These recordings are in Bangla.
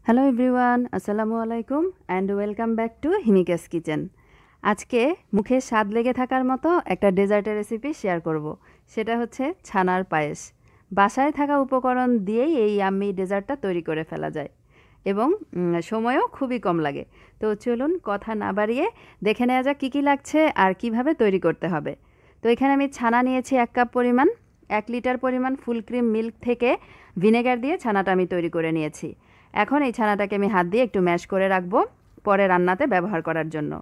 হ্যালো এভরিওয়ান, আসসালামু আলাইকুম and welcome back to Himika's kitchen. আজকে মুখে স্বাদ লেগে থাকার মতো একটা ডেজার্টের রেসিপি শেয়ার করব। সেটা হচ্ছে ছানার পায়েস। বাসায় থাকা উপকরণ দিয়েই এই ইয়াম্মি ডেজার্টটা তৈরি করে ফেলা যায় এবং সময়ও খুবই কম লাগে। তো চলুন কথা না বাড়িয়ে দেখে নেওয়া যাক কী কী লাগছে আর কিভাবে তৈরি করতে হবে। তো এখানে আমি ছানা নিয়েছি 1 কাপ পরিমাণ। 1 লিটার পরিমাণ ফুল ক্রিম মিল্ক থেকে ভিনেগার দিয়ে ছানাটা আমি তৈরি করে নিয়েছি। এখন এই ছানাটাকে আমি হাত দিয়ে একটু ম্যাশ করে রাখবো পরে রান্নাতে ব্যবহার করার জন্য।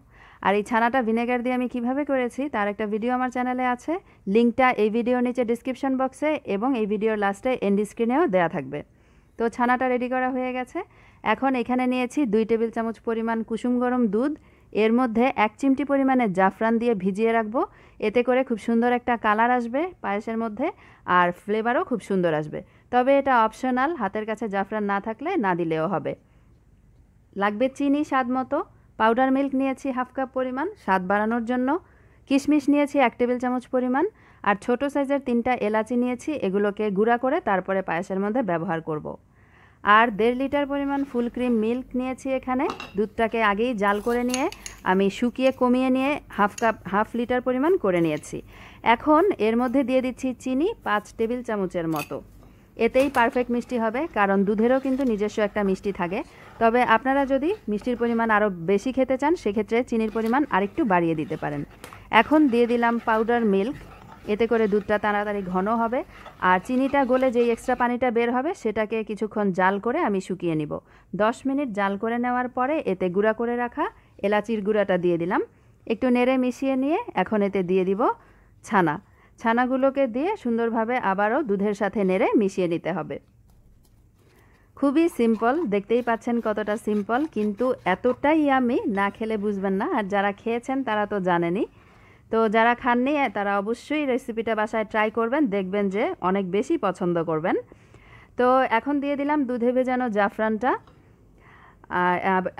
আর এই ছানাটা ভিনেগার দিয়ে আমি কিভাবে করেছি তার একটা ভিডিও আমার চ্যানেলে আছে। লিঙ্কটা এই ভিডিওর নিচে ডিসক্রিপশন বক্সে এবং এই ভিডিওর লাস্টে এন্ড স্ক্রিনেও দেওয়া থাকবে। তো ছানাটা রেডি করা হয়ে গেছে। এখন এখানে নিয়েছি 2 টেবিল চামচ পরিমাণ কুসুম গরম দুধ। এর মধ্যে 1 চিমটি পরিমাণে জাফরান দিয়ে ভিজিয়ে রাখবো। এতে করে খুব সুন্দর একটা কালার আসবে পায়েসের মধ্যে আর ফ্লেভারও খুব সুন্দর আসবে। তবে এটা অপশনাল, হাতের কাছে জাফরান না থাকলে না দিলেও হবে। লাগবে চিনি স্বাদ মতো। পাউডার মিল্ক নিয়েছি 1/2 কাপ পরিমাণ স্বাদ বাড়ানোর জন্য। কিশমিশ নিয়েছি 1 টেবিল চামচ পরিমাণ। আর ছোট সাইজের 3টা এলাচি নিয়েছি, এগুলোকে গুঁড়া করে তারপরে পায়েসের মধ্যে ব্যবহার করব। আর 1.5 লিটার পরিমাণ ফুল ক্রিম মিল্ক নিয়েছি এখানে। দুধটাকে আগেই জাল করে নিয়ে আমি শুকিয়ে কমিয়ে নিয়ে হাফ লিটার পরিমাণ করে নিয়েছি। এখন এর মধ্যে দিয়ে দিচ্ছি চিনি 5 টেবিল চামচের মতো। এতেই পারফেক্ট মিষ্টি হবে, কারণ দুধেরও কিন্তু নিজস্ব একটা মিষ্টি থাকে। তবে আপনারা যদি মিষ্টির পরিমাণ আরও বেশি খেতে চান সেক্ষেত্রে চিনির পরিমাণ আরেকটু বাড়িয়ে দিতে পারেন। এখন দিয়ে দিলাম পাউডার মিল্ক। এতে করে দুধটা তাড়াতাড়ি ঘন হবে আর চিনিটা গলে যেই এক্সট্রা পানিটা বের হবে সেটাকে কিছুক্ষণ জাল করে আমি শুকিয়ে নিব। 10 মিনিট জাল করে নেওয়ার পরে এতে গুঁড়া করে রাখা এলাচির গুঁড়াটা দিয়ে দিলাম। একটু নেড়ে মিশিয়ে নিয়ে এখন এতে দিয়ে দিব ছানাগুলোকে দিয়ে সুন্দরভাবে আবারও দুধের সাথে নেড়ে মিশিয়ে নিতে হবে। খুবই সিম্পল, দেখতেই পাচ্ছেন কতটা সিম্পল, কিন্তু এতটাই ইয়াম্মি, না খেলে বুঝবেন না। আর যারা খেয়েছেন তারা তো জানেনই। তো যারা খাননি তারা অবশ্যই রেসিপিটা বাসায় ট্রাই করবেন, দেখবেন যে অনেক বেশি পছন্দ করবেন। তো এখন দিয়ে দিলাম দুধে ভেজানো জাফরানটা,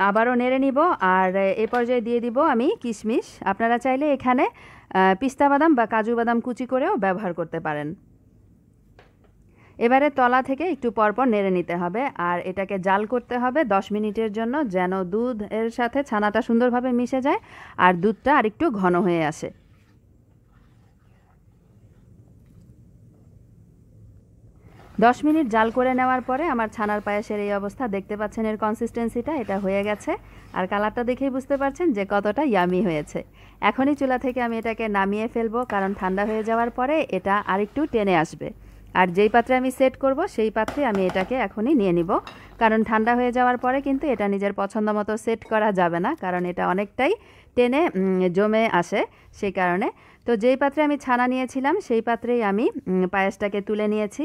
আবারও নেড়ে নিব। আর এই পর্যায়ে দিয়ে দিব আমি কিশমিশ। আপনারা চাইলে এখানে পিস্তা বাদাম বা কাজু বাদাম কুচি করেও ব্যবহার করতে পারেন। এবারে তলা থেকে একটু পরপর নেড়ে নিতে হবে আর এটাকে জাল করতে হবে 10 মিনিটের জন্য, যেন দুধ এর সাথে ছানাটা সুন্দরভাবে মিশে যায় আর দুধটা আরেকটু ঘন হয়ে আসে। দশ মিনিট জাল করে নেওয়ার পরে আমার ছানার পায়েসের এই অবস্থা, দেখতে পাচ্ছেন এর কনসিস্টেন্সিটা, এটা হয়ে গেছে। আর কালারটা দেখেই বুঝতে পারছেন যে কতটা ইয়ামি হয়েছে। এখনই চুলা থেকে আমি এটাকে নামিয়ে ফেলবো, কারণ ঠান্ডা হয়ে যাওয়ার পরে এটা আরেকটু টেনে আসবে। আর যেই পাত্রে আমি সেট করব সেই পাত্রে আমি এটাকে এখনই নিয়ে নিব, কারণ ঠান্ডা হয়ে যাওয়ার পরে কিন্তু এটা নিজের পছন্দ মতো সেট করা যাবে না, কারণ এটা অনেকটাই টেনে জমে আসে সেই কারণে। তো যেই পাত্রে আমি ছানা নিয়েছিলাম সেই পাত্রেই আমি পায়েসটাকে তুলে নিয়েছি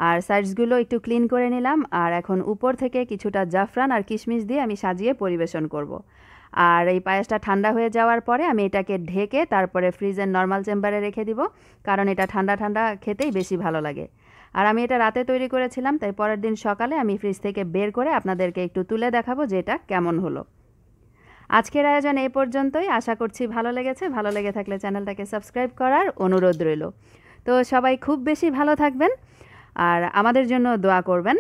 আর সাইডসগুলো একটু ক্লিন করে নিলাম। আর এখন উপর থেকে কিছুটা জাফরান আর কিশমিশ দিয়ে আমি সাজিয়ে পরিবেশন করব। আর এই পায়েসটা ঠান্ডা হয়ে যাওয়ার পরে আমি এটাকে ঢেকে তারপরে ফ্রিজের নর্মাল চেম্বারে রেখে দিব, কারণ এটা ঠান্ডা ঠান্ডা খেতেই বেশি ভালো লাগে। আর আমি এটা রাতে তৈরি করেছিলাম, তাই পরের দিন সকালে আমি ফ্রিজ থেকে বের করে আপনাদেরকে একটু তুলে দেখাবো যে এটা কেমন হলো। আজকের আয়োজন এই পর্যন্তই। আশা করছি ভালো লেগেছে। ভালো লেগে থাকলে চ্যানেলটাকে সাবস্ক্রাইব করার অনুরোধ রইল। তো সবাই খুব বেশি ভালো থাকবেন আর আমাদের জন্য দোয়া করবেন।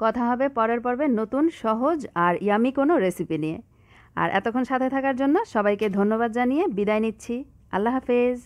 কথা হবে পরের পর্বে নতুন সহজ আর ইয়ামি কোনো রেসিপি নিয়ে। আর এতক্ষণ সাথে থাকার জন্য সবাইকে ধন্যবাদ জানিয়ে বিদায় নিচ্ছি। আল্লাহ হাফেজ।